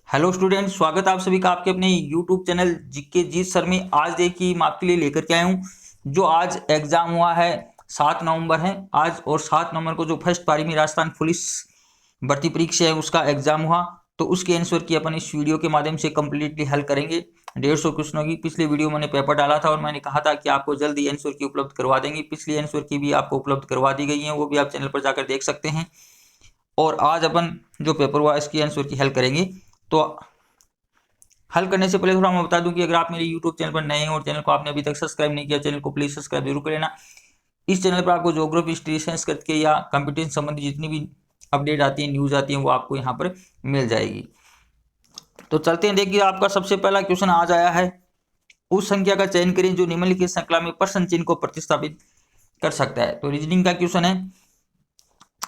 Hello student, स्वागत है आप सभी का आपके अपने यूट्यूब चैनल जीके जीत सर में। आज देखिए मैं आपके लिए लेकर के आया हूँ जो आज एग्जाम हुआ है। 7 नवंबर है आज, और 7 नवंबर को जो फर्स्ट पारी में राजस्थान पुलिस भर्ती परीक्षा है उसका एग्जाम हुआ। तो उसके आंसर की अपन इस वीडियो के माध्यम से कम्प्लीटली हल करेंगे। 150 क्वेश्चनों की पिछले वीडियो मैंने पेपर डाला था और मैंने कहा था कि आपको जल्दी आंसर की उपलब्ध करवा देंगे। पिछली आंसर की भी आपको उपलब्ध करवा दी गई है, वो भी आप चैनल पर जाकर देख सकते हैं। और आज अपन जो पेपर हुआ इसकी आंसर की हल करेंगे। तो हल करने से पहले थोड़ा मैं बता दूं कि अगर आप मेरे यूट्यूब चैनल पर नए हैं और चैनल को आपने अभी तक सब्सक्राइब नहीं किया, चैनल को प्लीज सब्सक्राइब जरूर कर लेना। इस चैनल पर आपको ज्योग्राफी, हिस्ट्री, संस्कृत के या कंप्यूटर संबंधी जितनी भी अपडेट आती है, न्यूज आती है, वो आपको यहाँ पर मिल जाएगी। तो चलते हैं, देखिए आपका सबसे पहला क्वेश्चन आज आया है। उस संख्या का चयन करें जो निम्नलिखित श्रृंखला में प्रश्न चिन्ह को प्रतिस्थापित कर सकता है। तो रीजनिंग का क्वेश्चन है।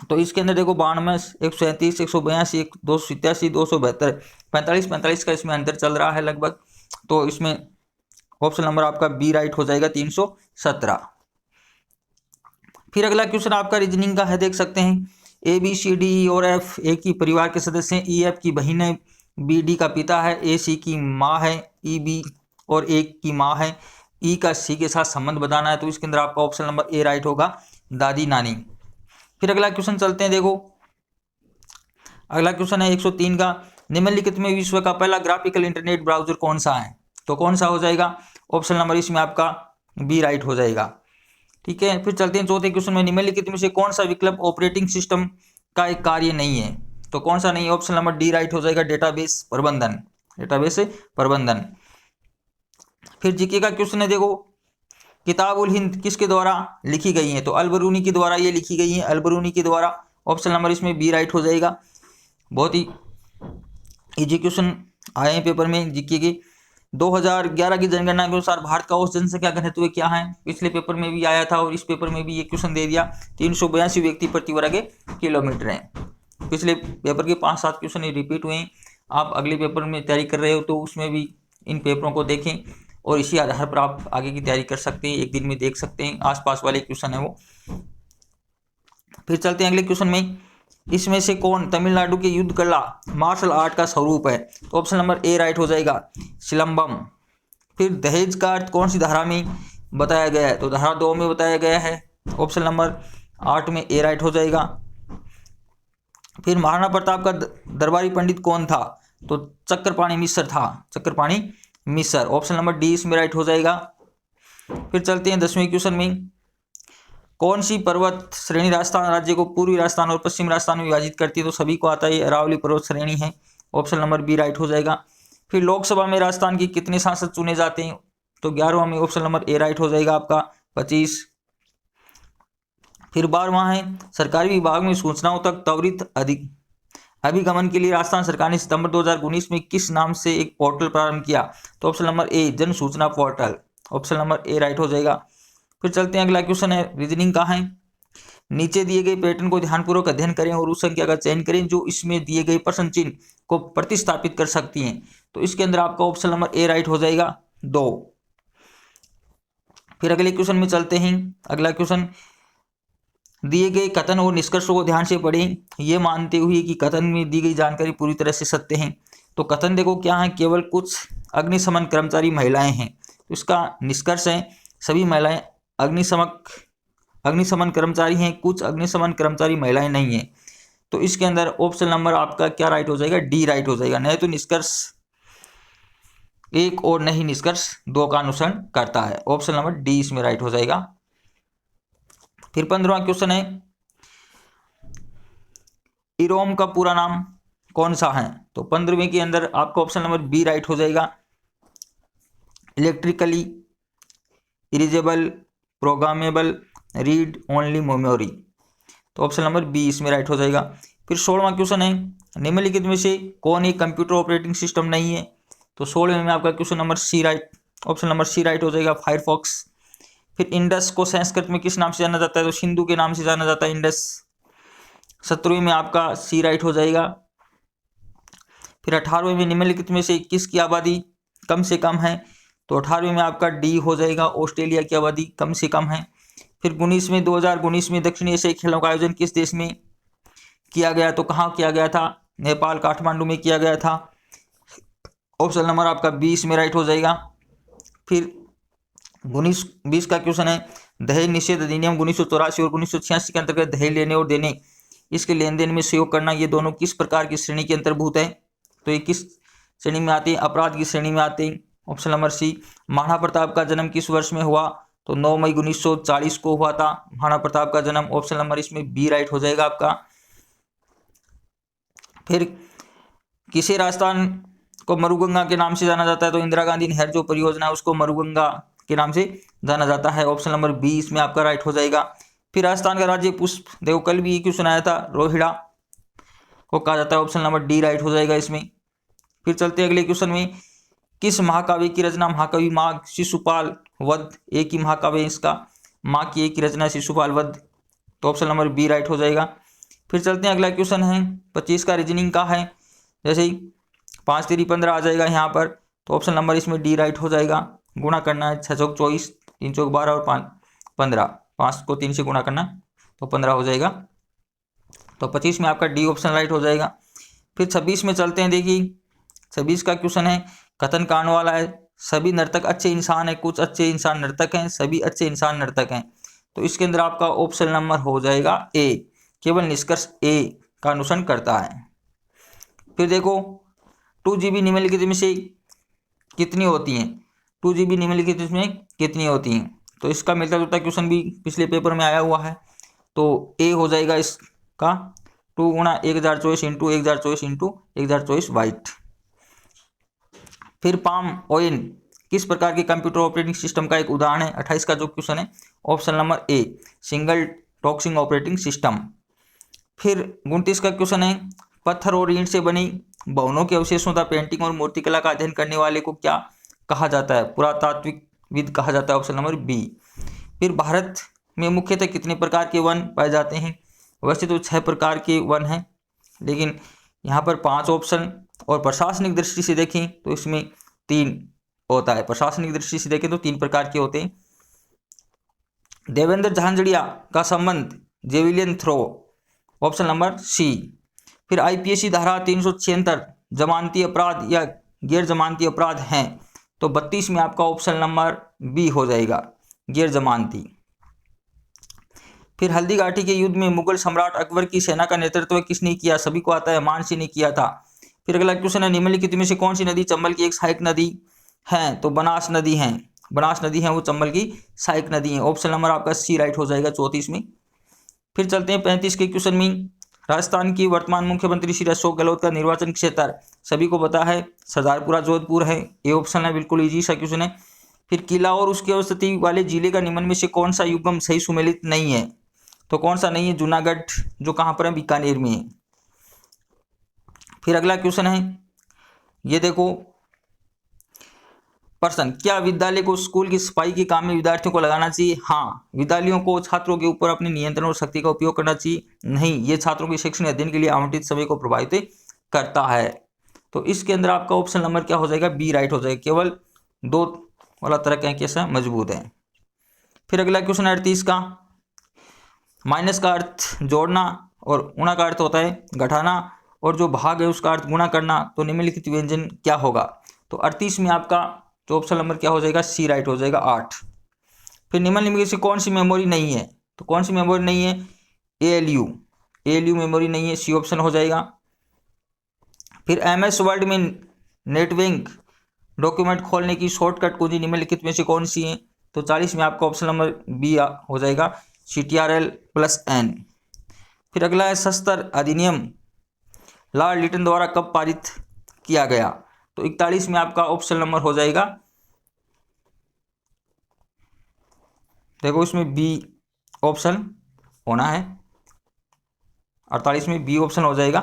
तो इसके अंदर देखो 92, 137, 182, 287, 272, 45 का इसमें अंतर चल रहा है लगभग। तो इसमें ऑप्शन नंबर आपका बी राइट हो जाएगा, 317। फिर अगला क्वेश्चन आपका रीजनिंग का है, देख सकते हैं। A B C D E और एफ एक ही परिवार के सदस्य हैं। ई एफ की बहन है, बी डी का पिता है, ए सी की माँ है, ई बी और ए की माँ है, ई का सी के साथ संबंध बताना है। तो इसके अंदर आपका ऑप्शन नंबर ए राइट होगा, दादी नानी। फिर अगला क्वेश्चन चलते हैं, देखो अगला क्वेश्चन है 103 का। निम्नलिखित में विश्व का पहला ग्राफिकल इंटरनेट ब्राउजर कौन सा है। तो कौन सा हो जाएगा, ऑप्शन नंबर इसमें आपका बी राइट हो जाएगा। ठीक है, फिर चलते हैं चौथे क्वेश्चन में। निम्नलिखित में से कौन सा विकल्प ऑपरेटिंग सिस्टम का एक कार्य नहीं है। तो कौन सा नहीं है, ऑप्शन नंबर डी राइट हो जाएगा, डेटाबेस प्रबंधन। डेटाबेस प्रबंधन। फिर जीके का क्वेश्चन है, देखो किताब उल हिंद किसके द्वारा लिखी गई है। तो अलबरूनी के द्वारा ये लिखी गई है, अलबरूनी के द्वारा। ऑप्शन नंबर इसमें बी राइट हो जाएगा। बहुत ही इजी क्वेश्चन आए हैं पेपर में जीके के। 2011 की जनगणना के अनुसार भारत का औसत जनसंख्या घनत्व क्या है। पिछले पेपर में भी आया था और इस पेपर में भी ये क्वेश्चन दे दिया। 382 व्यक्ति प्रति वर्ग किलोमीटर है। पिछले पेपर के 5-7 क्वेश्चन रिपीट हुए हैं। आप अगले पेपर में तैयारी कर रहे हो तो उसमें भी इन पेपरों को देखें और इसी आधार पर आप आगे की तैयारी कर सकते हैं। एक दिन में देख सकते हैं, आसपास वाले क्वेश्चन है वो। फिर चलते हैं अगले क्वेश्चन में। इसमें से कौन तमिलनाडु के युद्ध कला मार्शल आर्ट का स्वरूप है। तो ऑप्शन नंबर ए राइट हो जाएगा, सिलंबम। फिर दहेज का अर्थ कौन सी धारा में बताया गया है। तो धारा 2 में बताया गया है, ऑप्शन नंबर 8 में ए राइट हो जाएगा। फिर महाराणा प्रताप का दरबारी पंडित कौन था। तो चक्रपाणी मिश्र था, चक्रपाणी मिश्र। ऑप्शन नंबर डी इसमें राइट हो जाएगा। फिर चलते हैं 10वें क्वेश्चन में। कौन सी पर्वत श्रेणी राजस्थान राज्य को पूर्वी राजस्थान और पश्चिम राजस्थान में विभाजित करती है। तो सभी को आता है, अरावली पर्वत श्रेणी है। ऑप्शन नंबर बी राइट हो जाएगा। फिर लोकसभा में राजस्थान के कितने सांसद चुने जाते हैं। तो 11वां में ऑप्शन नंबर ए राइट हो जाएगा आपका, 25। फिर 12वां है, सरकारी विभाग में सूचनाओं तक त्वरित अभिगमन के लिए राजस्थान सरकार ने सितंबर 2019 में किस नाम से एक पोर्टल प्रारंभ किया। तो ऑप्शन नंबर ए, जन सूचना पोर्टल। ऑप्शन नंबर ए राइट हो जाएगा। फिर चलते हैं, अगला क्वेश्चन है रीजनिंग का है। नीचे दिए गए पैटर्न को ध्यानपूर्वक अध्ययन करें और उस संख्या का चयन करें जो इसमें दिए गए प्रश्न चिन्ह को प्रतिस्थापित कर सकती हैं। तो इसके अंदर आपका ऑप्शन नंबर ए राइट हो जाएगा, 2। फिर अगले क्वेश्चन में चलते हैं। अगला क्वेश्चन, दिए गए कथन और निष्कर्षों को ध्यान से पढ़ें, ये मानते हुए कि कथन में दी गई जानकारी पूरी तरह से सत्य है। तो कथन देखो क्या है, केवल कुछ अग्निशमन कर्मचारी महिलाएं हैं। तो इसका निष्कर्ष है सभी महिलाएं अग्निशमन कर्मचारी हैं, कुछ अग्निशमन कर्मचारी महिलाएं नहीं हैं। तो इसके अंदर ऑप्शन नंबर आपका क्या राइट हो जाएगा, डी राइट हो जाएगा। नहीं तो निष्कर्ष 1 और नहीं निष्कर्ष 2 का अनुसरण करता है। ऑप्शन नंबर डी इसमें राइट हो जाएगा। फिर 15वां क्वेश्चन है, इरोम का पूरा नाम कौन सा है। तो 15वें के अंदर आपका ऑप्शन नंबर बी राइट हो जाएगा, electrically erasable programmable read only memory. तो ऑप्शन नंबर बी इसमें राइट हो जाएगा। फिर 16वां क्वेश्चन है, निम्नलिखित में से कौन एक कंप्यूटर ऑपरेटिंग सिस्टम नहीं है। तो 16वें में आपका question number C right, option number C right हो जाएगा, फायरफॉक्स। फिर इंडस को संस्कृत में किस नाम से जाना जाता है। तो सिंधु के नाम से जाना जाता है, इंडस। 17वें में आपका सी राइट हो जाएगा। फिर 18वें में निम्नलिखित में से किसकी आबादी कम से कम है। तो 18वें में आपका डी हो जाएगा, ऑस्ट्रेलिया की आबादी कम से कम है। फिर 2019 में दक्षिण एशियाई खेलों का आयोजन किस देश में किया गया। तो कहाँ किया गया था, नेपाल काठमांडू में किया गया था। ऑप्शन नंबर आपका 20 में राइट हो जाएगा। फिर 19-20 का क्वेश्चन है, दहेज निषेध अधिनियम 1984 और 1986 के अंतर्गत दहेज लेने और देने इसके लेन देन में सहयोग करना, ये दोनों किस प्रकार की श्रेणी के अंतर्भूत है? तो ये किस श्रेणी में आती है? अपराध की श्रेणी में आते हैं। Option number C. महाराणा प्रताप का जन्म किस वर्ष में हुआ? तो 9 मई 1940 को हुआ था महाराणा प्रताप का जन्म। ऑप्शन नंबर इसमें बी राइट हो जाएगा आपका। फिर किसे राजस्थान को मरुगंगा के नाम से जाना जाता है? तो इंदिरा गांधी नहर जो परियोजना है उसको मरुगंगा के नाम से जाना जाता है। ऑप्शन नंबर 20 में आपका राइट हो जाएगा। फिर राजस्थान का राज्य पुष्प, देखो कल भी ये क्वेश्चन आया था, रोहिड़ा को कहा जाता है। ऑप्शन नंबर डी राइट हो जाएगा इसमें। फिर चलते हैं अगले क्वेश्चन में, किस महाकाव्य की रचना महाकवि माघ शिशुपाल वध, एक ही महाकाव्य इसका, माघ की एक ही रचना शिशुपाल वध। तो ऑप्शन नंबर बी राइट हो जाएगा। फिर चलते हैं अगला क्वेश्चन है 25 का, रीजनिंग का है। जैसे ही 5 3 15 आ जाएगा यहाँ पर, तो ऑप्शन नंबर इसमें डी राइट हो जाएगा। गुणा करना है 6 चौक 24, 3 चौक 12 और 5 15, 5 को 3 से गुणा करना तो 15 हो जाएगा। तो 25 में आपका डी ऑप्शन राइट हो जाएगा। फिर 26 में चलते हैं, देखिए 26 का क्वेश्चन है, कथन का आने वाला है, सभी नर्तक अच्छे इंसान हैं, कुछ अच्छे इंसान नर्तक हैं, सभी अच्छे इंसान नर्तक हैं। तो इसके अंदर आपका ऑप्शन नंबर हो जाएगा ए, केवल निष्कर्ष ए का अनुसरण करता है। फिर देखो 2 GB निम्नलिखित में से कितनी होती हैं? 2 GB निम्नलिखित में कितनी होती हैं? तो इसका मिलता जुलता क्वेश्चन भी पिछले पेपर में आया हुआ है। तो ए हो जाएगा इसका 2 गुणा 1024 इंटू 1024 इंटू 1024 वाइट। फिर पाम ओएन किस प्रकार के कंप्यूटर ऑपरेटिंग सिस्टम का एक उदाहरण है? 28 का जो क्वेश्चन है, option number A, single tasking operating system. फिर 29 का क्वेश्चन है, पत्थर और ईंट से बनी भवनों के अवशेषों तथा पेंटिंग और मूर्तिकला का अध्ययन करने वाले को क्या कहा जाता है? पुरातात्विकविद कहा जाता है। Option number B. फिर भारत में मुख्यतः कितने प्रकार के वन पाए जाते हैं? वैसे तो 6 प्रकार के वन हैं, लेकिन यहाँ पर 5 ऑप्शन, और प्रशासनिक दृष्टि से देखें तो इसमें 3 होता है। प्रशासनिक दृष्टि से देखें तो 3 प्रकार के होते हैं। देवेंद्र झांझड़िया का संबंध जेविलियन थ्रो, ऑप्शन नंबर सी। फिर IPSC धारा 376 जमानती अपराध या गैर जमानती अपराध हैं, तो 32 में आपका ऑप्शन नंबर बी हो जाएगा, गैर जमानती। फिर हल्दी घाटी के युद्ध में मुगल सम्राट अकबर की सेना का नेतृत्व किसने किया? सभी को आता है, मानसिंह ने किया था। फिर अगला क्वेश्चन है, निम्नलिखित में से कौन सी नदी चंबल की एक सहायक नदी है? तो बनास नदी है, बनास नदी है वो चंबल की सहायक नदी है। ऑप्शन नंबर आपका सी राइट हो जाएगा 34 में। फिर चलते हैं 35 के क्वेश्चन में, राजस्थान की वर्तमान मुख्यमंत्री श्री अशोक गहलोत का निर्वाचन क्षेत्र सभी को पता है, सरदारपुरा जोधपुर है, ये ऑप्शन है, बिल्कुल इजी सा क्वेश्चन है। फिर किला और उसकी अवस्थिति वाले जिले का निम्न में से कौन सा युग्म सही सुमेलित नहीं है? तो कौन सा नहीं है? जूनागढ़, जो कहाँ पर है? बीकानेर में है। फिर अगला क्वेश्चन है, ये देखो प्रश्न, क्या विद्यालय को स्कूल की सफाई के काम में विद्यार्थियों को लगाना चाहिए? हाँ। विद्यालयों को छात्रों के ऊपर अपने नियंत्रण और शक्ति का उपयोग करना चाहिए? नहीं, ये छात्रों के शैक्षणिक अध्ययन के लिए आवंटित समय को प्रभावित करता है। तो इसके अंदर आपका ऑप्शन नंबर क्या हो जाएगा? बी राइट हो जाएगा, केवल 2 वाला तरह का कैसा मजबूत है। फिर अगला क्वेश्चन 38 का, माइनस का अर्थ जोड़ना और गुणा का अर्थ होता है घटाना, और जो भाग है उसका अर्थ गुणा करना, तो निम्नलिखित व्यंजन क्या होगा? तो 38 में आपका तो ऑप्शन नंबर क्या हो जाएगा? सी राइट हो जाएगा 8। फिर निम्नलिखित से कौन सी मेमोरी नहीं है? तो कौन सी मेमोरी नहीं है? ALU मेमोरी नहीं है, सी ऑप्शन हो जाएगा। फिर MS वर्ड में नेटलिंक डॉक्यूमेंट खोलने की शॉर्टकट कुंजी निम्नलिखित में से कौन सी है? तो 40 में आपका ऑप्शन नंबर बी हो जाएगा, CTRL+N। फिर अगला है, शस्त्र अधिनियम लॉर्ड लिटन द्वारा कब पारित किया गया? तो 41 में आपका ऑप्शन नंबर हो जाएगा, देखो इसमें बी ऑप्शन होना है, 48 में बी ऑप्शन हो जाएगा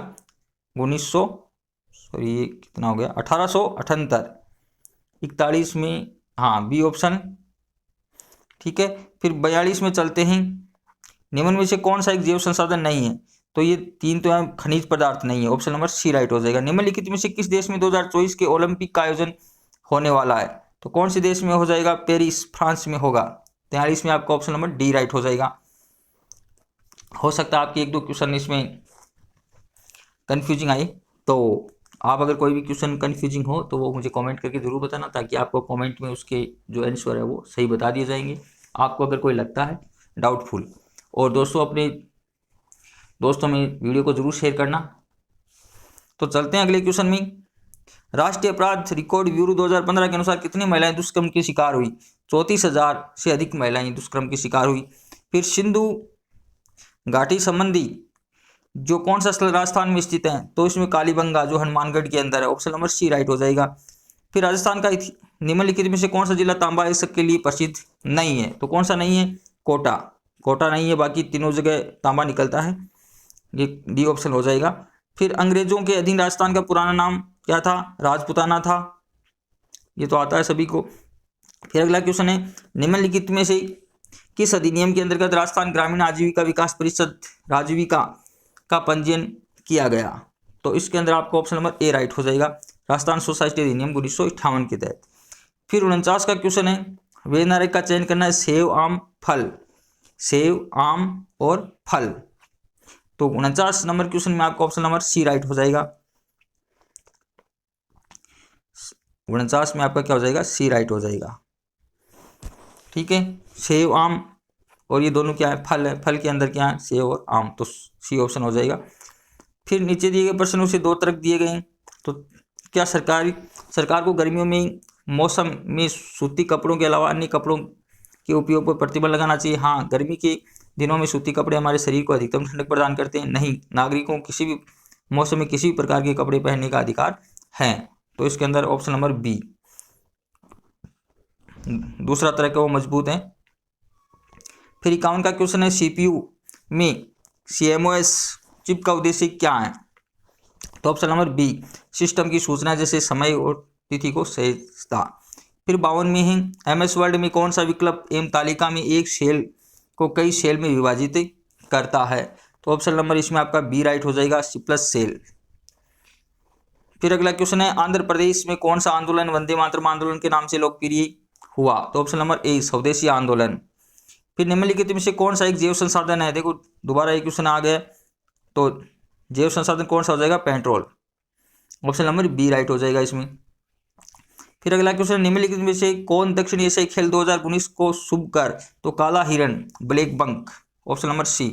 1878। 41 में हाँ बी ऑप्शन, ठीक है। फिर 42 में चलते हैं, निम्न में से कौन सा एक जैव संसाधन नहीं है? तो ये 3 तो यहाँ खनिज पदार्थ नहीं है, ऑप्शन नंबर सी राइट हो जाएगा। निम्नलिखित में से किस देश में 2024 के ओलंपिक का आयोजन होने वाला है? तो कौन से देश में हो जाएगा? पेरिस, फ्रांस में होगा। 43 में आपका ऑप्शन नंबर डी राइट हो जाएगा। हो सकता है आपके 1-2 क्वेश्चन इसमें कंफ्यूजिंग आई, तो आप अगर कोई भी क्वेश्चन कन्फ्यूजिंग हो तो वो मुझे कमेंट करके ज़रूर बताना, ताकि आपको कमेंट में उसके जो आंसर है वो सही बता दिए जाएंगे, आपको अगर कोई लगता है डाउटफुल। और दोस्तों अपने दोस्तों में वीडियो को ज़रूर शेयर करना। तो चलते हैं अगले क्वेश्चन में। राष्ट्रीय अपराध रिकॉर्ड ब्यूरो 2015 के अनुसार कितनी महिलाएं दुष्कर्म की शिकार हुई? 34,000 से अधिक महिलाएं दुष्कर्म की शिकार हुई। फिर सिंधु घाटी संबंधी जो कौन सा स्थल राजस्थान में स्थित है? तो इसमें कालीबंगा जो हनुमानगढ़ के अंदर है, ऑप्शन नंबर सी राइट हो जाएगा। फिर राजस्थान का निम्नलिखित में से कौन सा जिला तांबा इसक के लिए प्रसिद्ध नहीं है? तो कौन सा नहीं है? कोटा। कोटा नहीं है, बाकी तीनों जगह तांबा निकलता है, ये डी ऑप्शन हो जाएगा। फिर अंग्रेजों के अधीन राजस्थान का पुराना नाम क्या था? राजपुताना था, ये तो आता है सभी को। फिर अगला क्वेश्चन है, निम्नलिखित में से किस अधिनियम के अंतर्गत राजस्थान ग्रामीण आजीविका विकास परिषद राजीविका का पंजीयन किया गया? तो इसके अंदर आपको ऑप्शन नंबर ए राइट हो जाएगा, राजस्थान सोसाइटी अधिनियम 1958 के तहत। फिर 49 का क्वेश्चन है, वे नारे का चयन करना है सेव आम फल, सेव आम और फल। तो 49 नंबर क्वेश्चन में आपको ऑप्शन नंबर सी राइट हो जाएगा। 49 में आपका क्या हो जाएगा? सी राइट हो जाएगा। ठीक है, सेव आम और ये दोनों क्या है? फल है। फल के अंदर क्या है? सेव और आम, तो सी ऑप्शन हो जाएगा। फिर नीचे दिए गए प्रश्नों से दो तर्क दिए गए हैं। तो क्या सरकार को गर्मियों में मौसम में सूती कपड़ों के अलावा अन्य कपड़ों के उपयोग पर प्रतिबंध लगाना चाहिए? हाँ, गर्मी के दिनों में सूती कपड़े हमारे शरीर को अधिकतम ठंडक प्रदान करते हैं। नहीं, नागरिकों को किसी भी मौसम में किसी भी प्रकार के कपड़े पहनने का अधिकार है। तो इसके अंदर ऑप्शन नंबर बी, दूसरा तरह का वो मजबूत है। फिर 51 का क्वेश्चन है, सीपीयू में CMOS चिप का उद्देश्य क्या है? तो ऑप्शन नंबर बी, सिस्टम की सूचना जैसे समय और तिथि को सहेजता। फिर 52 में है, MS वर्ड में कौन सा विकल्प एवं तालिका में एक सेल को कई सेल में विभाजित करता है? तो ऑप्शन नंबर इसमें आपका बी राइट हो जाएगा, C+ सेल। फिर अगला क्वेश्चन है, आंध्र प्रदेश में कौन सा आंदोलन वंदे मातरम आंदोलन के नाम से लोकप्रिय हुआ? तो ऑप्शन नंबर ए, स्वदेशी आंदोलन। फिर निम्नलिखित में से कौन सा एक जैव संसाधन है? देखो दोबारा एक क्वेश्चन आ गया, तो जैव संसाधन कौन सा हो जाएगा? Petrol. Option number B right हो जाएगा इसमें। फिर अगला क्वेश्चन, निम्नलिखित में से कौन दक्षिण एशियाई खेल 2019 को शुभ कर? तो काला हिरण, blackbuck, option number C.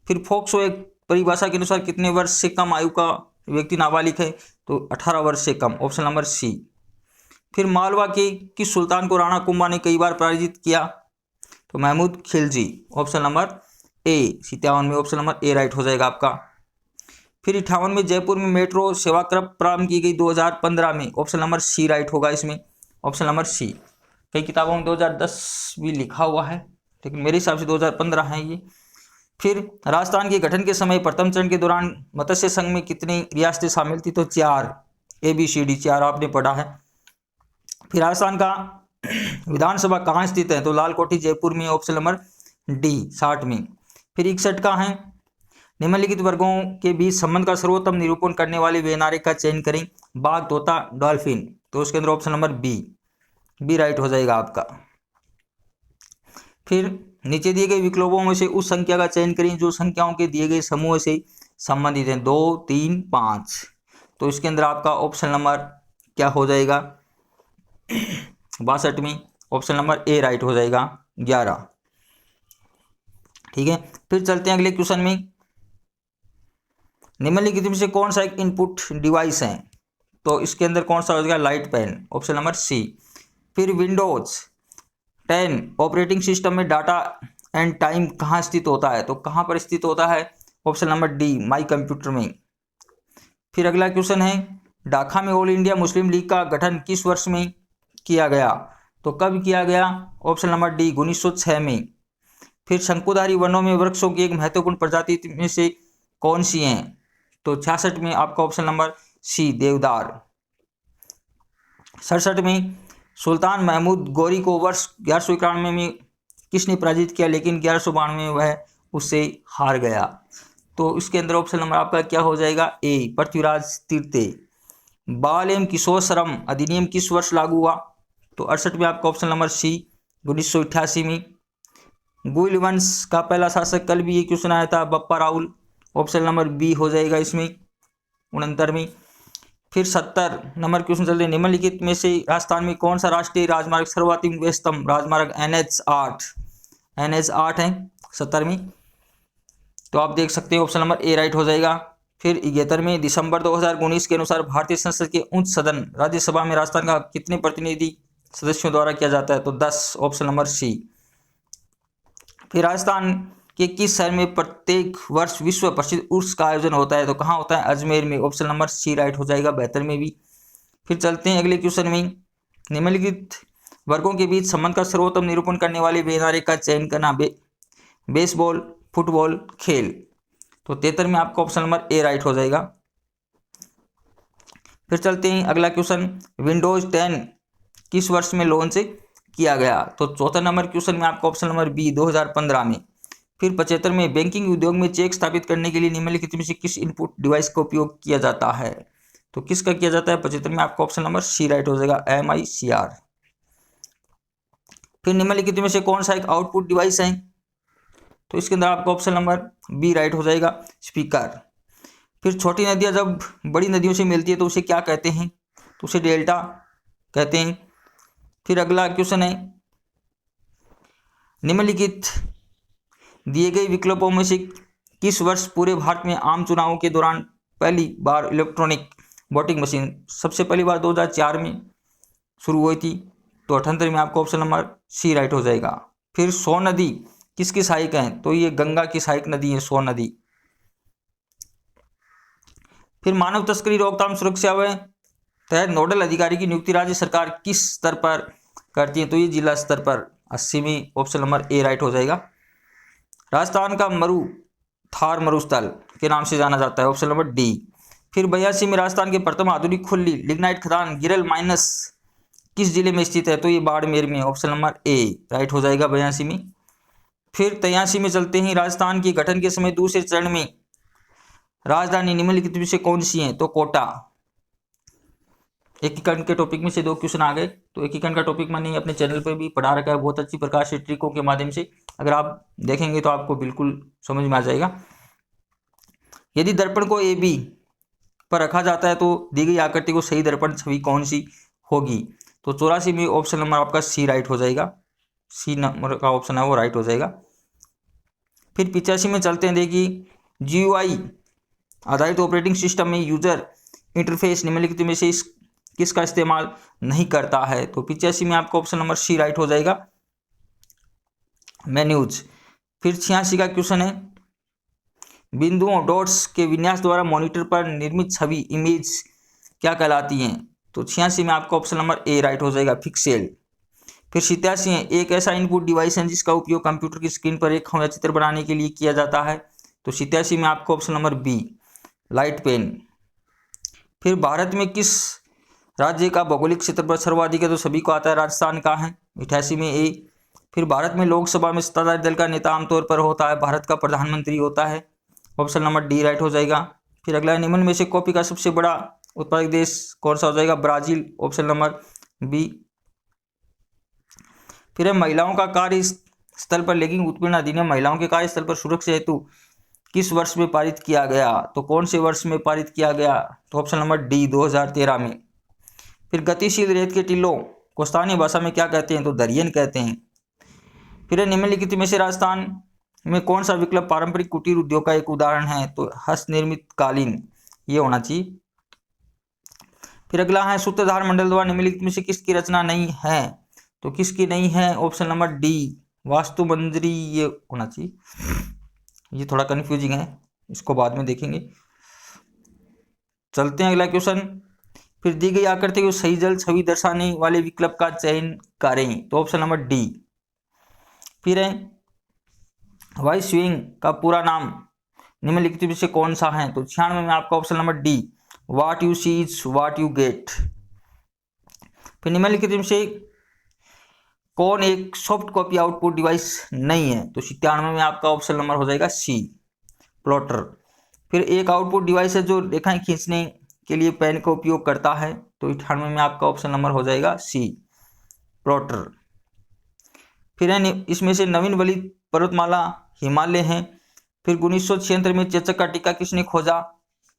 फिर फोक्सो एक परिभाषा के अनुसार कितने वर्ष से कम आयु का व्यक्ति नाबालिग है? तो 18 वर्ष से कम, ऑप्शन नंबर सी। फिर मालवा के किस सुल्तान को राणा कुंभा ने कई बार पराजित किया? तो Mahmud Khilji, option number A. 57 में ऑप्शन नंबर ए राइट हो जाएगा आपका। फिर 58 में जयपुर में मेट्रो सेवा कब प्रारंभ की गई? 2015 में, ऑप्शन नंबर सी राइट होगा इसमें, ऑप्शन नंबर सी। कई किताबों में 2010 भी लिखा हुआ है, लेकिन मेरे हिसाब से 2015 है ये। फिर राजस्थान के गठन के समय प्रथम चरण के दौरान मत्स्य संघ में कितनी रियासतें शामिल थी? तो 4, ABCD 4 आपने पढ़ा है। फिर राजस्थान का विधानसभा कहाँ स्थित है? तो लाल कोठी जयपुर में, ऑप्शन नंबर डी 60 में। फिर 61 का है, निम्नलिखित वर्गों के बीच संबंध का सर्वोत्तम निरूपण करने वाले व्यनारे का चयन करें? बाघ, तोता, डॉल्फिन। तो उसके अंदर ऑप्शन नंबर बी राइट हो जाएगा आपका। फिर नीचे दिए गए विकल्पों में से उस संख्या का चयन करें जो संख्याओं के दिए गए समूह से संबंधित है? 2, 3, 5। तो इसके अंदर आपका ऑप्शन नंबर क्या हो जाएगा? 62 में, ऑप्शन नंबर ए राइट हो जाएगा, 11। ठीक है, फिर चलते हैं अगले क्वेश्चन में। निम्नलिखित में से कौन सा एक इनपुट डिवाइस है? तो इसके अंदर कौन सा हो जाएगा? Light pen, option number C. फिर विंडोज 10 ऑपरेटिंग सिस्टम में डाटा एंड टाइम कहाँ स्थित होता है? तो कहाँ पर स्थित होता है? Option number D, my computer में। फिर अगला क्वेश्चन है, ढाका में ऑल इंडिया मुस्लिम लीग का गठन किस वर्ष में किया गया? तो कब किया गया? ऑप्शन नंबर डी, 1906 में। फिर शंकुधारी वनों में वृक्षों की एक महत्वपूर्ण प्रजाति में से कौन सी हैं? तो 66 में आपका ऑप्शन नंबर सी, देवदार। 67 में सुल्तान महमूद गौरी को वर्ष 1191 में किसने पराजित किया, लेकिन 1192 में वह उससे हार गया? तो इसके अंदर ऑप्शन नंबर आपका क्या हो जाएगा? ए, पृथ्वीराज तृतीय। बाल एवं किशोर श्रम अधिनियम किस वर्ष लागू हुआ? तो 68 में आपका ऑप्शन नंबर सी, 1988 में। गुइल वंश का पहला शासक, कल भी ये क्वेश्चन आया था, Bappa Rawal, option number B हो जाएगा इसमें, 69 में। फिर 70 नंबर क्वेश्चन चलते हैं, निम्नलिखित में से राजस्थान में कौन सा राष्ट्रीय राजमार्ग सर्वाधिक व्यस्तम राजमार्ग NH8 है 70 में। तो आप देख सकते हैं ऑप्शन नंबर ए राइट हो जाएगा। फिर 71 दिसंबर 2019 के अनुसार भारतीय संसद के उच्च सदन राज्यसभा में राजस्थान का कितने प्रतिनिधि सदस्यों द्वारा किया जाता है, तो 10 ऑप्शन नंबर सी। फिर राजस्थान के किस शहर में प्रत्येक वर्ष विश्व प्रसिद्ध उर्स का आयोजन होता है, तो कहाँ होता है, अजमेर में, ऑप्शन नंबर सी राइट हो जाएगा 72 में भी। फिर चलते हैं अगले क्वेश्चन में, निम्नलिखित वर्गों के बीच संबंध का सर्वोत्तम निरूपण करने वाले बेनारे का चयन करना, बेसबॉल, फुटबॉल, खेल। तो 73 में आपका ऑप्शन नंबर ए राइट हो जाएगा। फिर चलते हैं अगला क्वेश्चन, विंडोज 10 किस वर्ष में लॉन्च किया गया, तो 74 नंबर क्वेश्चन में आपका ऑप्शन नंबर बी 2015 में। फिर 75 में बैंकिंग उद्योग में चेक स्थापित करने के लिए निम्नलिखित में से किस इनपुट डिवाइस का उपयोग किया जाता है, तो किसका किया जाता है, 75 में आपका ऑप्शन नंबर सी राइट हो जाएगा, MICR। फिर निम्नलिखित में से कौन सा एक आउटपुट डिवाइस है, तो इसके अंदर आपका ऑप्शन नंबर बी राइट हो जाएगा, स्पीकर। फिर छोटी नदियां जब बड़ी नदियों से मिलती है तो उसे क्या कहते हैं, तो उसे डेल्टा कहते हैं। फिर अगला क्वेश्चन है, निम्नलिखित दिए गए विकल्पों में से किस वर्ष पूरे भारत में आम चुनावों के दौरान पहली बार इलेक्ट्रॉनिक वोटिंग मशीन सबसे पहली बार 2004 में शुरू हुई थी, तो 78 में आपका ऑप्शन नंबर सी राइट हो जाएगा। फिर सोन नदी किसकी सहायक है, तो ये गंगा की सहायक नदी है सोन नदी। फिर मानव तस्करी रोकथाम सुरक्षा व तहत नोडल अधिकारी की नियुक्ति राज्य सरकार किस स्तर पर करती है, तो ये जिला स्तर पर, 80 में ऑप्शन नंबर ए राइट हो जाएगा। राजस्थान का थार मरुस्थल के नाम से जाना जाता है, ऑप्शन नंबर डी। फिर 82 में राजस्थान के प्रथम आधुनिक खुली लिग्नाइट खदान गिरल माइनस किस जिले में स्थित है, तो ये बाड़मेर में, ऑप्शन नंबर ए राइट हो जाएगा 82 में। फिर 83 में चलते हैं, राजस्थान के गठन के समय दूसरे चरण में राजधानी निम्नलिखित में से कौन सी है, तो कोटा। एकीकरण के टॉपिक में से 2 क्वेश्चन आ गए, तो एकीकरण का टॉपिक मैंने अपने चैनल पर भी पढ़ा रखा है बहुत अच्छी प्रकार से ट्रिकों के माध्यम से, अगर आप देखेंगे तो आपको बिल्कुल समझ में आ जाएगा। यदि दर्पण को AB पर रखा जाता है तो दी गई आकृति को सही दर्पण छवि कौन सी होगी, तो 84 में ऑप्शन नंबर आपका सी राइट हो जाएगा, सी नंबर का ऑप्शन है वो राइट हो जाएगा। फिर 85 में चलते हैं, देखिए GUI आधारित ऑपरेटिंग सिस्टम में यूजर इंटरफेस निम्नलिखित में से किसका इस्तेमाल नहीं करता है, तो 85 में आपका ऑप्शन नंबर सी राइट हो जाएगा, मेन्यूज। फिर 86 का क्वेश्चन है, बिंदुओं डॉट्स के विन्यास द्वारा मॉनिटर पर निर्मित छवि इमेज क्या कहलाती हैं, तो 86 में आपका ऑप्शन नंबर ए राइट हो जाएगा, पिक्सेल। फिर 87 है, एक ऐसा इनपुट डिवाइस है जिसका उपयोग कंप्यूटर की स्क्रीन पर रेखाओं या चित्र बनाने के लिए किया जाता है, तो 87 में आपका option number B light pen. फिर भारत में किस राज्य का भौगोलिक क्षेत्र पर सर्वाधिक है, तो सभी को आता है राजस्थान का है, 88 में ए। फिर भारत में लोकसभा में सत्ताधारी दल का नेता आमतौर पर होता है, भारत का प्रधानमंत्री होता है, ऑप्शन नंबर डी राइट हो जाएगा। फिर अगला, निम्न में से कॉफी का सबसे बड़ा उत्पादक देश कौन सा हो जाएगा, ब्राजील, ऑप्शन नंबर बी। फिर है, महिलाओं का कार्य स्थल पर लैंगिक उत्पीड़न अधिनियम महिलाओं के कार्यस्थल पर सुरक्षा हेतु किस वर्ष में पारित किया गया, तो कौन से वर्ष में पारित किया गया, तो ऑप्शन नंबर डी 2013 में। फिर गतिशील रेत के टिल्लों को स्थानीय भाषा में क्या कहते हैं, तो दरियन कहते हैं। फिर निम्नलिखित में से राजस्थान में कौन सा विकल्प पारंपरिक कुटीर उद्योग का एक उदाहरण है, तो हस्तनिर्मित कालीन ये होना चाहिए। फिर अगला है, सूत्रधार मंडल द्वारा निम्नलिखित में से किसकी रचना नहीं है, तो किसकी नहीं है, ऑप्शन नंबर डी वास्तु मंजरी ये होना चाहिए, ये थोड़ा कंफ्यूजिंग है, इसको बाद में देखेंगे। चलते हैं अगला क्वेश्चन, फिर दी गई आकृति को सही जल छवि दर्शाने वाले विकल्प का चयन करें, तो ऑप्शन नंबर डी। फिर है, हवाई स्विंग का पूरा नाम निम्नलिखित में से कौन सा है, तो 96 में आपका option number D what you see is what you get. फिर निम्नलिखित में से कौन एक सॉफ्ट कॉपी आउटपुट डिवाइस नहीं है, तो 97 में आपका ऑप्शन नंबर हो जाएगा सी प्लॉटर। फिर एक आउटपुट डिवाइस है जो रेखाएं खींचने के लिए पेन का उपयोग करता है, तो 98 में आपका ऑप्शन नंबर हो जाएगा सी प्लॉटर। फिर है, इसमें से नवीन वली पर्वतमाला हिमालय है। फिर 1976 में चेचक का टीका किसने खोजा,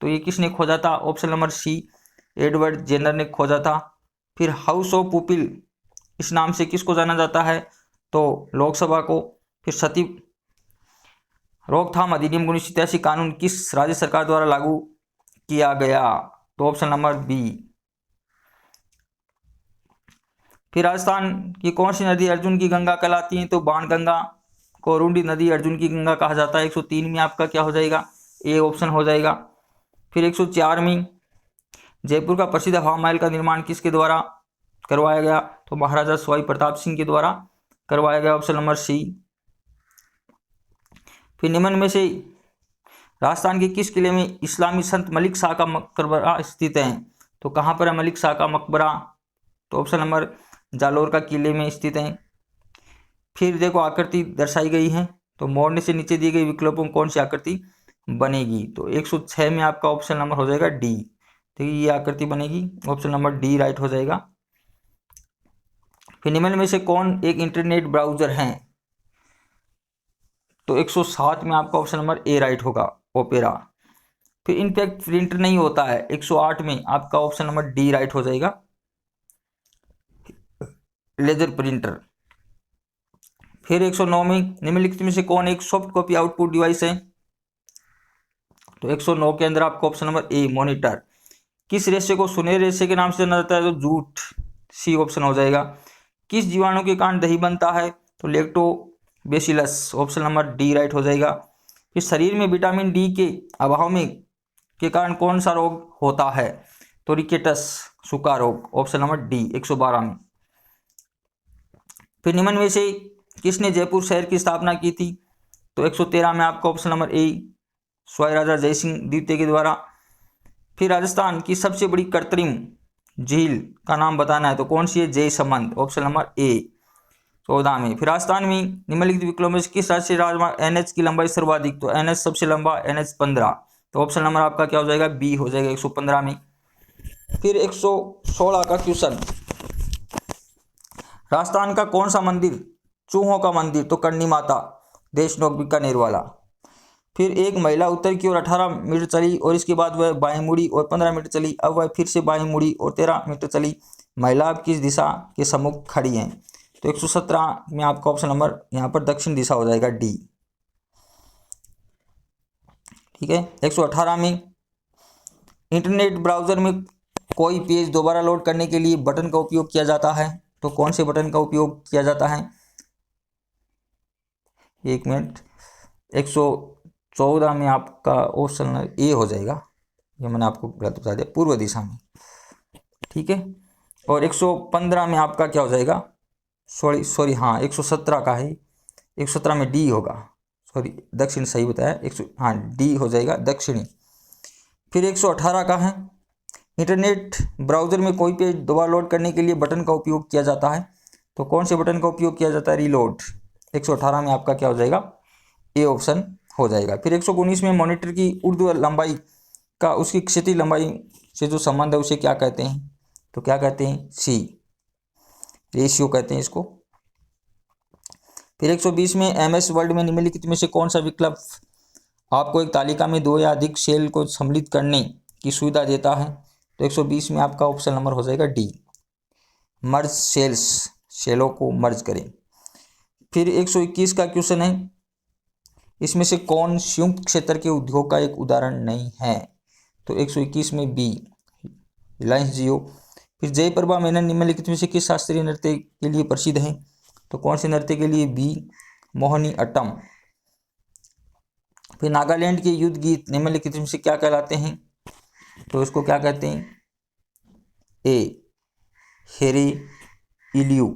तो ये किसने खोजा था, option number C Edward Jenner ने खोजा था। फिर हाउस ऑफ पीपल इस नाम से किसको जाना जाता है, तो लोकसभा को। फिर सती रोकथाम अधिनियम 1987 कानून किस राज्य सरकार द्वारा लागू किया गया, तो ऑप्शन नंबर बी। फिर राजस्थान की कौन सी नदी अर्जुन की गंगा कहलाती है, तो बाणगंगा को रुंडी नदी अर्जुन की गंगा कहा जाता है। 103 में आपका क्या हो जाएगा, ए ऑप्शन हो जाएगा। फिर 104 में जयपुर का प्रसिद्ध हवा महल का निर्माण किसके द्वारा करवाया गया, तो महाराजा सवाई प्रताप सिंह के द्वारा करवाया गया, ऑप्शन नंबर सी। फिर निम्न में से राजस्थान के किस किले में इस्लामी संत मलिक शाह का मकबरा स्थित है, तो कहाँ पर है मलिक शाह का मकबरा, तो ऑप्शन नंबर जालोर का किले में स्थित है। फिर देखो आकृति दर्शाई गई है, तो मोड़ने से नीचे दिए गए विकल्पों में कौन सी आकृति बनेगी, तो 106 में आपका ऑप्शन नंबर हो जाएगा डी। ठीक है, ये आकृति बनेगी, ऑप्शन नंबर डी राइट हो जाएगा। फिर निम्न में से कौन एक इंटरनेट ब्राउजर है, तो 107 में आपका ऑप्शन नंबर ए राइट होगा, ओपेरा। फिर इनफैक्ट प्रिंटर नहीं होता है, 108 में आपका ऑप्शन नंबर डी राइट हो जाएगा, लेजर प्रिंटर। फिर 109 में निम्नलिखित में से कौन एक सॉफ्ट कॉपी आउटपुट डिवाइस है, तो 109 के अंदर आपका ऑप्शन नंबर ए मॉनिटर। किस रेशे को सुनहरे रेशे के नाम से जाना जाता है, तो जूट, सी ऑप्शन हो जाएगा। किस जीवाणु के कारण दही बनता है, तो lactobacillus, option number D right हो जाएगा। फिर शरीर में विटामिन डी के अभाव में के कारण कौन सा रोग होता है, तो रिकेटस, सूखा रोग, ऑप्शन नंबर डी 112 में। फिर निम्न में से किसने जयपुर शहर की स्थापना की थी, तो 113 में आपका ऑप्शन नंबर ए सवाई राजा जयसिंह द्वितीय के द्वारा। फिर राजस्थान की सबसे बड़ी कृत्रिम झील का नाम बताना है, तो कौन सी है, जयसमंद, ऑप्शन नंबर ए 14 में। फिर राजस्थान में निम्नलिखित विकल्पों में किस राष्ट्रीय राजमार्ग एनएच की लंबाई सर्वाधिक, तो एनएच सबसे लंबा NH 15, तो ऑप्शन नंबर आपका क्या हो जाएगा, बी हो जाएगा 115 में। फिर 116 का क्वेश्चन, राजस्थान का कौन सा मंदिर चूहों का मंदिर, तो करनी माता, देशनोक बीकानेर वाला। फिर एक महिला उत्तर की ओर 18 मीटर चली और इसके बाद वह बाएं मुड़ी और 15 मीटर चली, अब वह फिर से बाएं मुड़ी और 13 मीटर चली, महिला अब किस दिशा के सम्मुख खड़ी है, तो 117 में आपका ऑप्शन नंबर यहाँ पर दक्षिण दिशा हो जाएगा, डी। ठीक है, 118 में इंटरनेट ब्राउजर में कोई पेज दोबारा लोड करने के लिए बटन का उपयोग किया जाता है, तो कौन से बटन का उपयोग किया जाता है, एक मिनट, 114 में आपका ऑप्शन ए हो जाएगा, ये मैंने आपको गलत बता दिया, पूर्व दिशा में। ठीक है, और 115 में आपका क्या हो जाएगा, सॉरी हाँ 117 का है, 117 में डी होगा, सॉरी दक्षिण सही बताया, हाँ डी हो जाएगा दक्षिणी। फिर 118 का है, इंटरनेट ब्राउजर में कोई पेज दोबारा लोड करने के लिए बटन का उपयोग किया जाता है, तो कौन से बटन का उपयोग किया जाता है, रीलोड, 118 में आपका क्या हो जाएगा, ए ऑप्शन हो जाएगा। फिर 119 में मॉनिटर की ऊर्ध्व लंबाई का उसकी क्षैतिज लंबाई से जो संबंध है उसे क्या कहते हैं, तो क्या कहते हैं, सी, रेशियो कहते हैं इसको। फिर 120 में MS वर्ड में निम्नलिखित में से कौन सा विकल्प आपको एक तालिका में 2 या अधिक सेल को सम्मिलित करने की सुविधा देता है, तो 120 में आपका ऑप्शन नंबर हो जाएगा डी, मर्ज सेल्स, सेलों को मर्ज करें। फिर 121 का क्वेश्चन है, इसमें से कौन संयुक्त क्षेत्र के उद्योग का एक उदाहरण नहीं है, तो 121 में बी, रिलायंस जियो। फिर जयप्रभा मेनन निम्नलिखित में से किस शास्त्रीय नृत्य के लिए प्रसिद्ध है, तो कौन से नृत्य के लिए, बी, मोहिनी अट्टम। फिर नागालैंड के युद्ध गीत निम्नलिखित में से क्या कहलाते हैं, तो इसको क्या कहते हैं, ए, हेरे इलियू।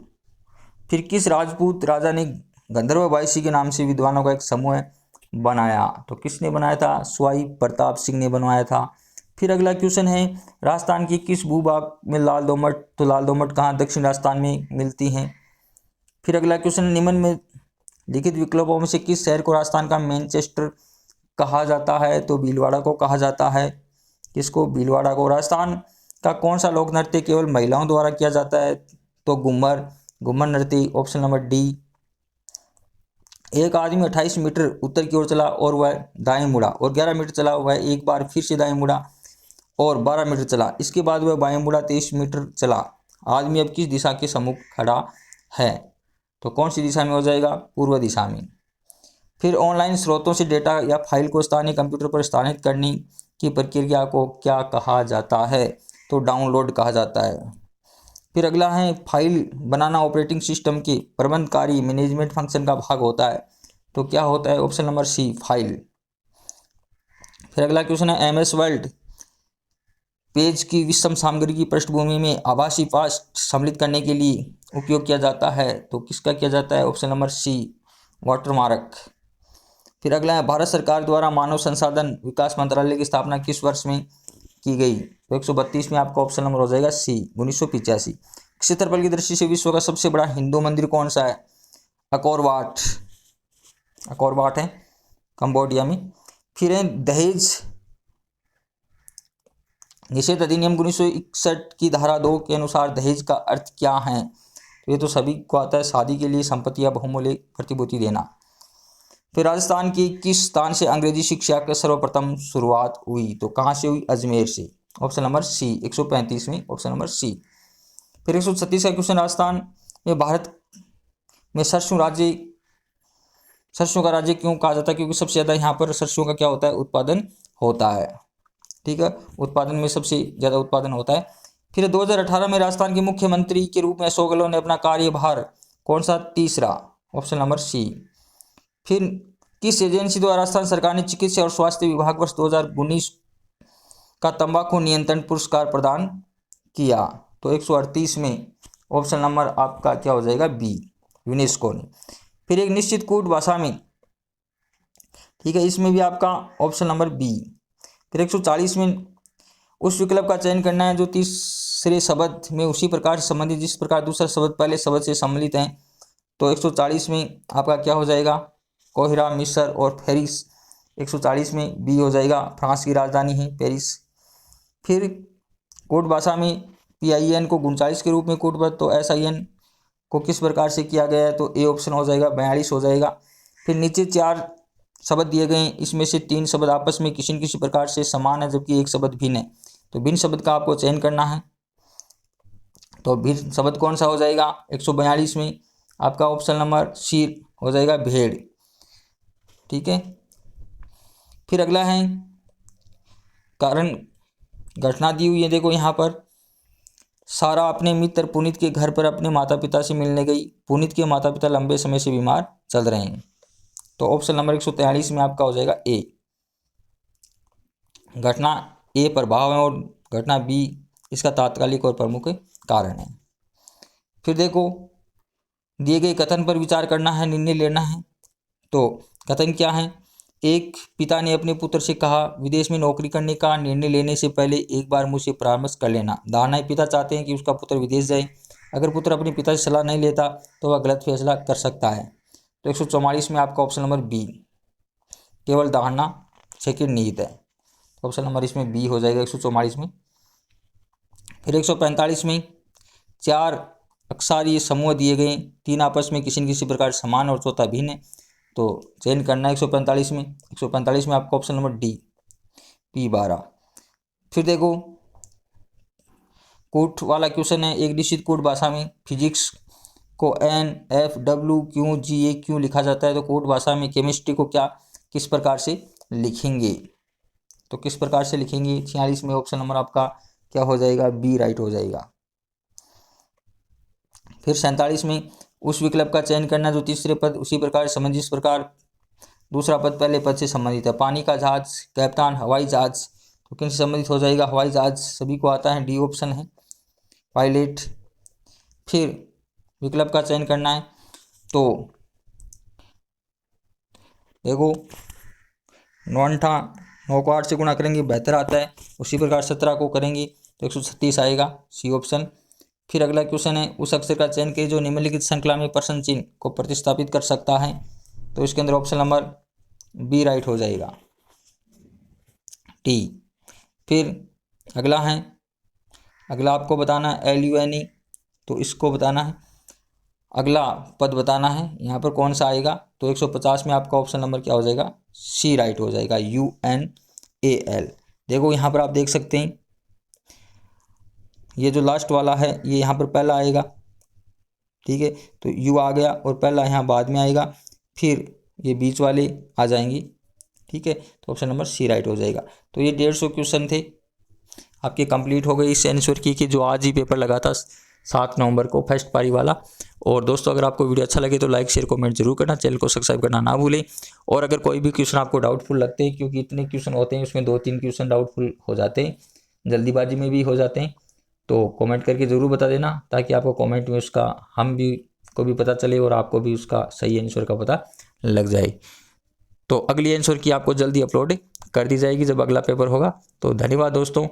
फिर किस राजपूत राजा ने गंधर्व बाईसी के नाम से विद्वानों का एक समूह बनाया, तो किसने बनाया था, सवाई प्रताप सिंह ने बनवाया था। फिर अगला क्वेश्चन है, राजस्थान की किस भूभाग में लाल दोमट, तो लाल दोमट कहाँ, दक्षिण राजस्थान में मिलती हैं। फिर अगला क्वेश्चन, निम्न में लिखित विकल्पों में से किस शहर को राजस्थान का मैनचेस्टर कहा जाता है, तो भीलवाड़ा को कहा जाता है, किसको, भीलवाड़ा को। राजस्थान का कौन सा लोक नृत्य केवल महिलाओं द्वारा किया जाता है, तो घूमर, घूमर नृत्य, ऑप्शन नंबर डी। एक आदमी 28 मीटर उत्तर की ओर चला और वह दाएं मुड़ा और 11 मीटर चला, वह एक बार फिर से दाएं मुड़ा और 12 मीटर चला। इसके बाद वह बाएं मुड़ा 23 मीटर चला। आदमी अब किस दिशा के सम्मुख खड़ा है? तो कौन सी दिशा में हो जाएगा? पूर्व दिशा में। फिर ऑनलाइन स्रोतों से डेटा या फाइल को स्थानीय कंप्यूटर पर स्थानांतरित करने की प्रक्रिया को क्या कहा जाता है? तो डाउनलोड कहा जाता है। फिर अगला है, फाइल बनाना ऑपरेटिंग सिस्टम के प्रबंधकारी मैनेजमेंट फंक्शन का भाग होता है। तो क्या होता है? Option number C, file. फिर अगला क्वेश्चन है, एमएस वर्ड पेज की विषम सामग्री की पृष्ठभूमि में आभासी पाठ सम्मिलित करने के लिए उपयोग किया जाता है। तो किसका किया जाता है? Option number C, watermark. फिर अगला है, भारत सरकार द्वारा मानव संसाधन विकास मंत्रालय की स्थापना किस वर्ष में की गई? तो 132 में आपका ऑप्शन नंबर हो जाएगा सी, 1985। क्षेत्रफल की दृष्टि से विश्व का सबसे बड़ा हिंदू मंदिर कौन सा है? अकोर वाट है कंबोडिया में। फिर है, दहेज निषेध अधिनियम 1961 की धारा 2 के अनुसार दहेज का अर्थ क्या है? तो ये तो सभी को आता है, शादी के लिए संपत्ति या बहुमूल्य प्रतिभूति देना। फिर राजस्थान की किस स्थान से अंग्रेजी शिक्षा की सर्वप्रथम शुरुआत हुई? तो कहाँ से हुई? अजमेर से। ऑप्शन नंबर सी, 135 में ऑप्शन नंबर सी। फिर 136 का क्वेश्चन, राजस्थान में भारत में सरसों का राज्य क्यों कहा जाता है? क्योंकि सबसे ज़्यादा यहाँ पर सरसों का क्या होता है? उत्पादन होता है। ठीक है, उत्पादन में सबसे ज़्यादा उत्पादन होता है। फिर 2018 में राजस्थान के मुख्यमंत्री के रूप में अशोक गहलोत ने अपना कार्यभार कौन सा? तीसरा, ऑप्शन नंबर सी। फिर किस एजेंसी द्वारा राजस्थान सरकार ने चिकित्सा और स्वास्थ्य विभाग वर्ष 2019 का तंबाकू नियंत्रण पुरस्कार प्रदान किया? तो 138 में ऑप्शन नंबर आपका क्या हो जाएगा? बी, यूनेस्को ने। फिर एक निश्चित कूट भाषा में, ठीक है, इसमें भी आपका ऑप्शन नंबर बी। फिर 140 में उस विकल्प का चयन करना है जो तीसरे शब्द में उसी प्रकार से संबंधित जिस प्रकार दूसरा शब्द पहले शब्द से सम्मिलित है। तो 140 में आपका क्या हो जाएगा? कोहिरा, मिस्र और पेरिस। 140 में बी हो जाएगा, फ्रांस की राजधानी है पेरिस। फिर कोट भाषा में PIN को 39 के रूप में कोटबद्ध, तो SIN को किस प्रकार से किया गया है? तो ए ऑप्शन हो जाएगा, 42 हो जाएगा। फिर नीचे 4 शब्द दिए गए हैं, इसमें से 3 शब्द आपस में किसी न किसी प्रकार से समान है जबकि एक शब्द भिन्न है। तो भिन्न शब्द का आपको चयन करना है। तो भिन्न शब्द कौन सा हो जाएगा? 142 में आपका ऑप्शन नंबर सी हो जाएगा, भेड़। ठीक है, फिर अगला है, कारण घटना दी हुई है, देखो यहाँ पर सारा अपने मित्र पुनीत के घर पर अपने माता पिता से मिलने गई। पुनीत के माता पिता लंबे समय से बीमार चल रहे हैं। तो ऑप्शन नंबर 143 में आपका हो जाएगा ए, घटना ए प्रभाव है और घटना बी इसका तात्कालिक और प्रमुख कारण है। फिर देखो, दिए गए कथन पर विचार करना है, निर्णय लेना है। तो कथन क्या है? एक पिता ने अपने पुत्र से कहा, विदेश में नौकरी करने का निर्णय लेने से पहले एक बार मुझसे परामर्श कर लेना। धारणा है, पिता चाहते हैं कि उसका पुत्र विदेश जाए। अगर पुत्र अपने पिता से सलाह नहीं लेता तो वह गलत फैसला कर सकता है। तो 144 में आपका ऑप्शन नंबर बी, केवल धारणा सेकंड निहित है। ऑप्शन नंबर इसमें बी हो जाएगा 144 में। फिर 145 में 4 अक्षारीय समूह दिए गए, 3 आपस में किसी न किसी प्रकार समान और चौथा भिन्न है। तो चयन करना है 145 में। 145 में आपका ऑप्शन नंबर डी, P12। फिर देखो, कूट वाला क्वेश्चन है, एक निश्चित कूट भाषा में फिजिक्स को NFWQGA क्यों लिखा जाता है? तो कूट भाषा में केमिस्ट्री को क्या किस प्रकार से लिखेंगे? तो किस प्रकार से लिखेंगे? 46 में ऑप्शन नंबर आपका क्या हो जाएगा? बी राइट हो जाएगा। फिर 47 में उस विकल्प का चयन करना जो तीसरे पद उसी प्रकार संबंधित जिस प्रकार दूसरा पद पहले पद से संबंधित है। पानी का जहाज, कैप्टन, हवाई जहाज, तो किन से संबंधित हो जाएगा? हवाई जहाज सभी को आता है, डी ऑप्शन है, पायलट। फिर विकल्प का चयन करना है, तो देखो, 9 को 8 से गुणा करेंगे 72 आता है, उसी प्रकार 17 को करेंगे तो 136 आएगा, सी ऑप्शन। फिर अगला क्वेश्चन है, उस अक्षर का चयन करें जो निम्नलिखित श्रृंखला में प्रश्न चिन्ह को प्रतिस्थापित कर सकता है। तो इसके अंदर ऑप्शन नंबर बी राइट हो जाएगा, टी। फिर अगला है, अगला आपको बताना है LUNE, तो इसको बताना है, अगला पद बताना है यहाँ पर कौन सा आएगा। तो 150 में आपका ऑप्शन नंबर क्या हो जाएगा? सी राइट हो जाएगा, UNAL। देखो यहाँ पर आप देख सकते हैं ये जो लास्ट वाला है ये यहाँ पर पहला आएगा, ठीक है, तो यू आ गया और पहला यहाँ बाद में आएगा, फिर ये बीच वाले आ जाएंगी, ठीक है, तो ऑप्शन नंबर सी राइट हो जाएगा। तो ये 150 क्वेश्चन थे आपके कंप्लीट हो गए इस आंसर की कि जो आज ही पेपर लगा था 7 नवंबर को फर्स्ट पारी वाला। और दोस्तों अगर आपको वीडियो अच्छा लगे तो लाइक शेयर कमेंट जरूर करना, चैनल को सब्सक्राइब करना ना भूलें। और अगर कोई भी क्वेश्चन आपको डाउटफुल लगते हैं, क्योंकि इतने क्वेश्चन होते हैं उसमें 2-3 क्वेश्चन डाउटफुल हो जाते हैं, जल्दीबाजी में भी हो जाते हैं, तो कमेंट करके ज़रूर बता देना, ताकि आपको कमेंट में उसका हम भी को भी पता चले और आपको भी उसका सही आंसर का पता लग जाए। तो अगली आंसर की आपको जल्दी अपलोड कर दी जाएगी जब अगला पेपर होगा। तो धन्यवाद दोस्तों।